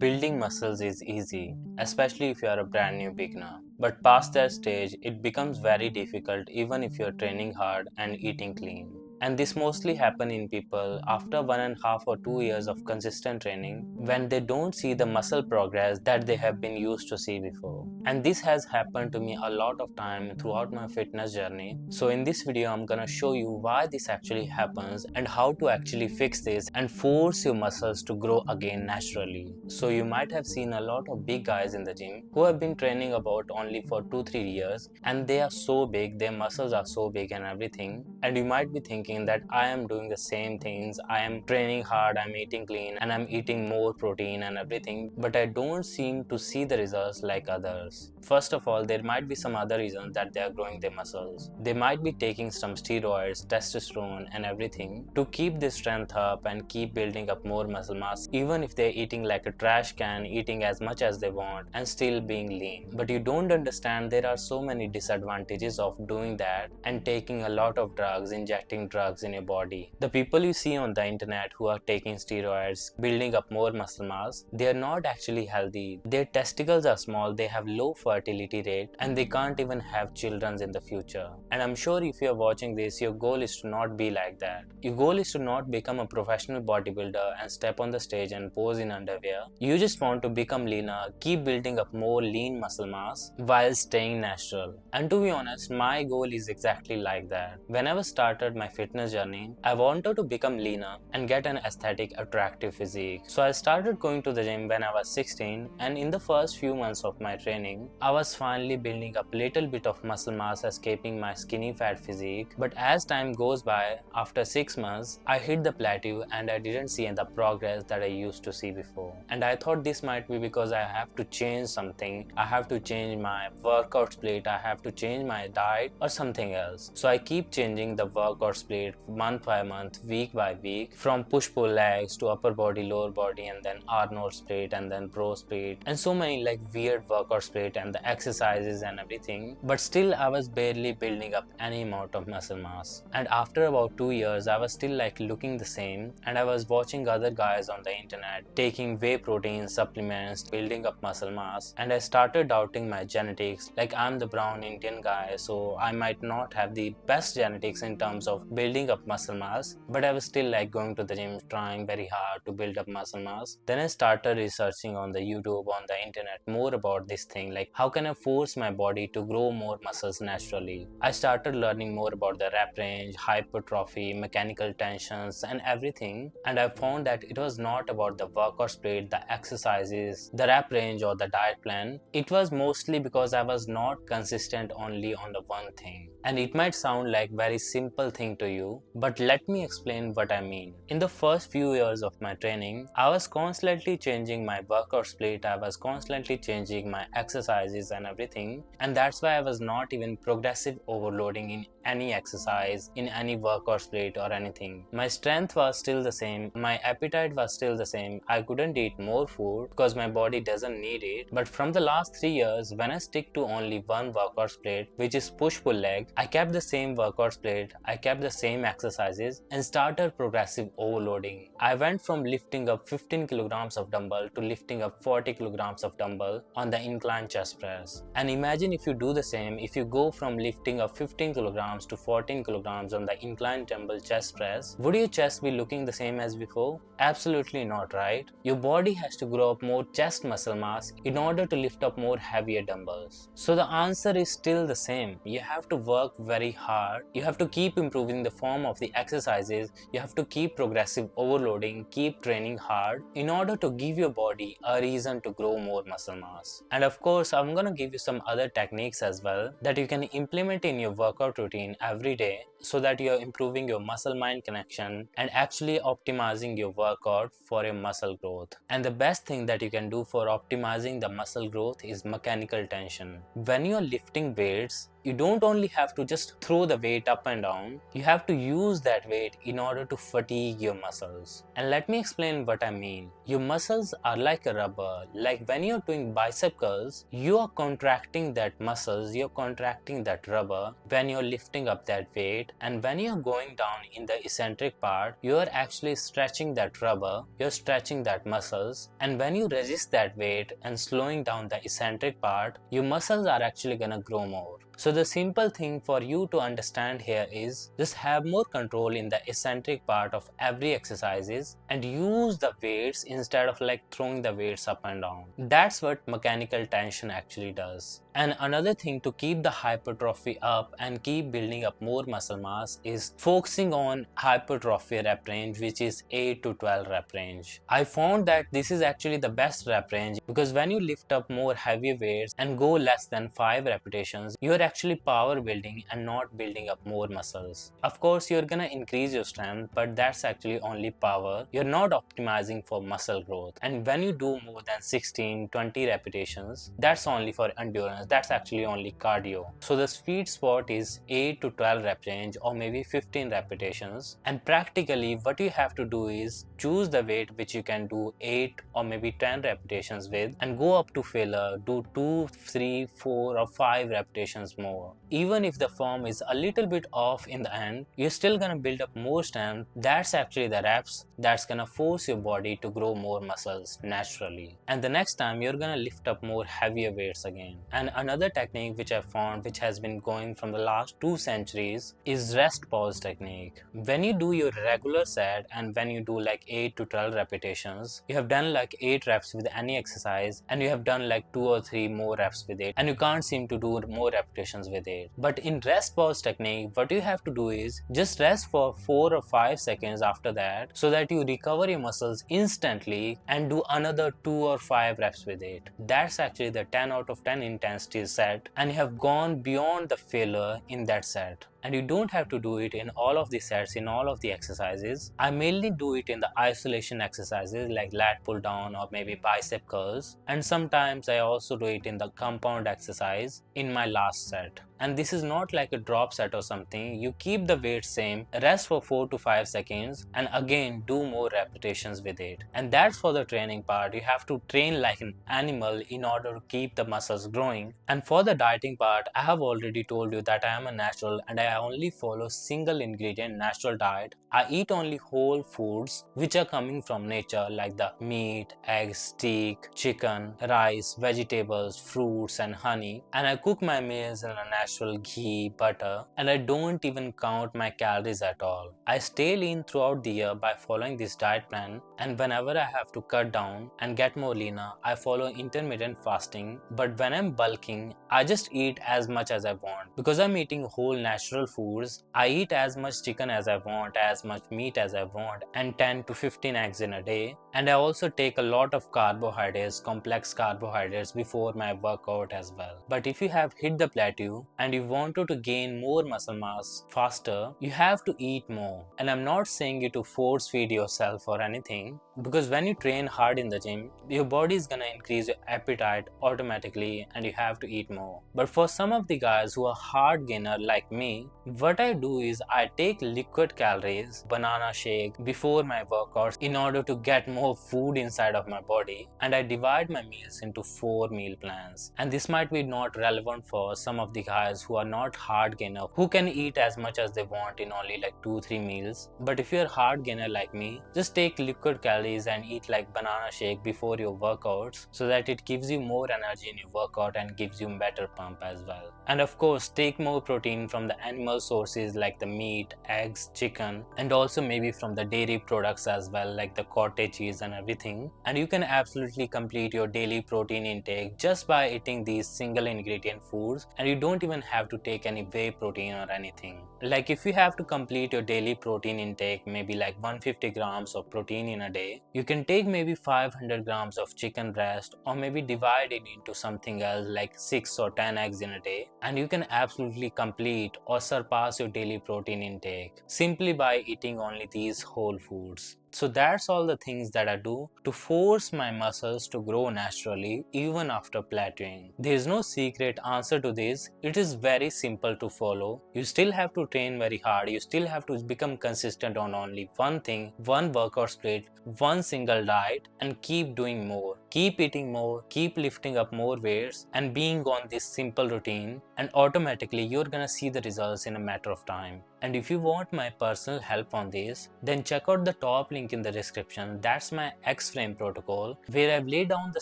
Building muscles is easy, especially if you are a brand new beginner. But past that stage, it becomes very difficult even if you're training hard and eating clean. And this mostly happen in people after 1.5 or 2 years of consistent training when they don't see the muscle progress that they have been used to see before. And this has happened to me a lot of time throughout my fitness journey. So in this video, I'm gonna show you why this actually happens and how to actually fix this and force your muscles to grow again naturally. So you might have seen a lot of big guys in the gym who have been training about only for 2-3 years and they are so big, their muscles are so big and everything. And you might be thinking that I am doing the same things, I am training hard, I'm eating clean and I'm eating more protein and everything, but I don't seem to see the results like others. First of all, there might be some other reasons that they are growing their muscles. They might be taking some steroids, testosterone and everything to keep their strength up and keep building up more muscle mass, even if they're eating like a trash can, eating as much as they want and still being lean. But you don't understand there are so many disadvantages of doing that and taking a lot of drugs, injecting drugs in your body. The people you see on the internet who are taking steroids, building up more muscle mass, they are not actually healthy. Their testicles are small, they have low fertility rate and they can't even have children in the future. And I'm sure if you're watching this, your goal is to not be like that. Your goal is to not become a professional bodybuilder and step on the stage and pose in underwear. You just want to become leaner, keep building up more lean muscle mass while staying natural. And to be honest, my goal is exactly like that. When I started my fitness journey, I wanted to become leaner and get an aesthetic, attractive physique. So I started going to the gym when I was 16, and in the first few months of my training, I was finally building up a little bit of muscle mass, escaping my skinny fat physique. But as time goes by, after 6 months, I hit the plateau and I didn't see the progress that I used to see before. And I thought this might be because I have to change something. I have to change my workout split, I have to change my diet or something else. So I keep changing the workout split month by month, week by week, from push-pull legs to upper body, lower body, and then Arnold split and then pro split and so many like weird workout split and the exercises and everything. But still I was barely building up any amount of muscle mass. And after about 2 years, I was still like looking the same, and I was watching other guys on the internet taking whey protein supplements, building up muscle mass, and I started doubting my genetics. Like, I'm the brown Indian guy, so I might not have the best genetics in terms of building up muscle mass, but I was still like going to the gym, trying very hard to build up muscle mass. Then I started researching on the YouTube, on the internet, more about this thing, like how can I force my body to grow more muscles naturally. I started learning more about the rep range, hypertrophy, mechanical tensions and everything, and I found that it was not about the workout split, the exercises, the rep range or the diet plan. It was mostly because I was not consistent only on the one thing. And it might sound like very simple thing to you, but let me explain what I mean. In the first few years of my training, I was constantly changing my workout split, I was constantly changing my exercises and everything, and that's why I was not even progressive overloading in any exercise, in any workout split or anything. My strength was still the same, my appetite was still the same, I couldn't eat more food because my body doesn't need it. But from the last 3 years, when I stick to only one workout split, which is push-pull leg, I kept the same workout split, I kept the same exercises and started progressive overloading. I went from lifting up 15 kilograms of dumbbell to lifting up 40 kilograms of dumbbell on the incline chest press. And imagine if you do the same, if you go from lifting up 15 kilograms to 14 kilograms on the incline dumbbell chest press, would your chest be looking the same as before? Absolutely not, right? Your body has to grow up more chest muscle mass in order to lift up more heavier dumbbells. So the answer is still the same. You have to work very hard, you have to keep improving the form of the exercises, you have to keep progressive overloading, keep training hard in order to give your body a reason to grow more muscle mass. And of course, I'm gonna give you some other techniques as well that you can implement in your workout routine every day so that you're improving your muscle mind connection and actually optimizing your workout for your muscle growth. And the best thing that you can do for optimizing the muscle growth is mechanical tension. When you're lifting weights, you don't only have to just throw the weight up and down, you have to use that weight in order to fatigue your muscles. And let me explain what I mean. Your muscles are like a rubber. Like when you're doing bicep curls, you are contracting that muscles, you're contracting that rubber when you're lifting up that weight, and when you're going down in the eccentric part, you're actually stretching that rubber, you're stretching that muscles, and when you resist that weight and slowing down the eccentric part, your muscles are actually gonna grow more. So the simple thing for you to understand here is just have more control in the eccentric part of every exercises and use the weights instead of like throwing the weights up and down. That's what mechanical tension actually does. And another thing to keep the hypertrophy up and keep building up more muscle mass is focusing on hypertrophy rep range, which is 8 to 12 rep range. I found that this is actually the best rep range because when you lift up more heavy weights and go less than 5 repetitions, you're actually power building and not building up more muscles. Of course, you're gonna increase your strength, but that's actually only power. You're not optimizing for muscle growth. And when you do more than 16, 20 repetitions, that's only for endurance. That's actually only cardio. So the sweet spot is 8 to 12 rep range or maybe 15 repetitions. And practically what you have to do is choose the weight which you can do 8 or maybe 10 repetitions with and go up to failure, do 2, 3, 4 or 5 repetitions more. Even if the form is a little bit off in the end, you're still gonna build up more strength. That's actually the reps that's gonna force your body to grow more muscles naturally. And the next time you're gonna lift up more heavier weights again. And another technique which I found which has been going from the last 2 centuries is rest pause technique. When you do your regular set and when you do like 8 to 12 repetitions, you have done like 8 reps with any exercise and you have done like 2 or 3 more reps with it and you can't seem to do more repetitions with it. But in rest pause technique, what you have to do is just rest for 4 or 5 seconds after that so that you recover your muscles instantly and do another 2 or 5 reps with it. That's actually the 10 out of 10 intensity set and you have gone beyond the failure in that set. And you don't have to do it in all of the sets, in all of the exercises. I mainly do it in the isolation exercises like lat pull down or maybe bicep curls, and sometimes I also do it in the compound exercise in my last set. And this is not like a drop set or something. You keep the weight same, rest for 4 to 5 seconds and again do more repetitions with it. And that's for the training part. You have to train like an animal in order to keep the muscles growing. And for the dieting part, I have already told you that I am a natural and I only follow single ingredient natural diet. I eat only whole foods which are coming from nature like the meat, eggs, steak, chicken, rice, vegetables, fruits and honey. And I cook my meals in a natural ghee, butter, and I don't even count my calories at all. I stay lean throughout the year by following this diet plan, and whenever I have to cut down and get more leaner, I follow intermittent fasting. But when I'm bulking, I just eat as much as I want. Because I'm eating whole natural foods, I eat as much chicken as I want, as much meat as I want, and 10 to 15 eggs in a day. And I also take a lot of carbohydrates, complex carbohydrates before my workout as well. But if you have hit the plateau and you wanted to gain more muscle mass faster, you have to eat more. And I'm not saying you to force feed yourself or anything, because when you train hard in the gym, your body is gonna increase your appetite automatically and you have to eat more. But for some of the guys who are hard gainer like me, what I do is I take liquid calories, banana shake before my workouts in order to get more food inside of my body, and I divide my meals into 4 meal plans. And this might be not relevant for some of the guys who are not hard gainer, who can eat as much as they want in only like 2-3 meals. But if you're hard gainer like me, just take liquid calories and eat like banana shake before your workouts so that it gives you more energy in your workout and gives you better pump as well. And of course, take more protein from the animal sources like the meat, eggs, chicken, and also maybe from the dairy products as well like the cottage cheese and everything. And you can absolutely complete your daily protein intake just by eating these single ingredient foods, and you don't even have to take any whey protein or anything. Like if you have to complete your daily protein intake, maybe like 150 grams of protein in a day, you can take maybe 500 grams of chicken breast or maybe divide it into something else like 6 or 10 eggs in a day, and you can absolutely complete or surpass your daily protein intake simply by eating only these whole foods. So that's all the things that I do to force my muscles to grow naturally even after plateauing. There is no secret answer to this. It is very simple to follow. You still have to train very hard. You still have to become consistent on only one thing, one workout split, one single diet, and keep doing more. Keep eating more, keep lifting up more weights, and being on this simple routine, and automatically you're gonna see the results in a matter of time. And if you want my personal help on this, then check out the top link in the description. That's my X-frame protocol, where I've laid down the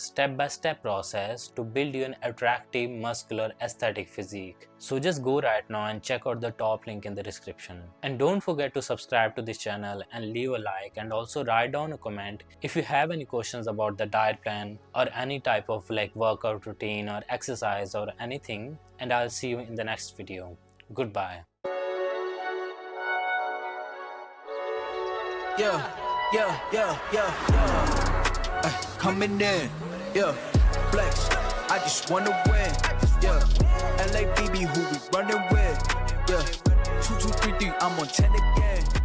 step-by-step process to build you an attractive, muscular, aesthetic physique. So just go right now and check out the top link in the description. And don't forget to subscribe to this channel and leave a like, and also write down a comment if you have any questions about the diet plan or any type of like workout routine or exercise or anything. And I'll see you in the next video. Goodbye. Yeah, coming in, yeah, flex. I just wanna win, yeah. LA BB, who we running with, yeah. 2, 2, 3, 3, I'm on 10 again.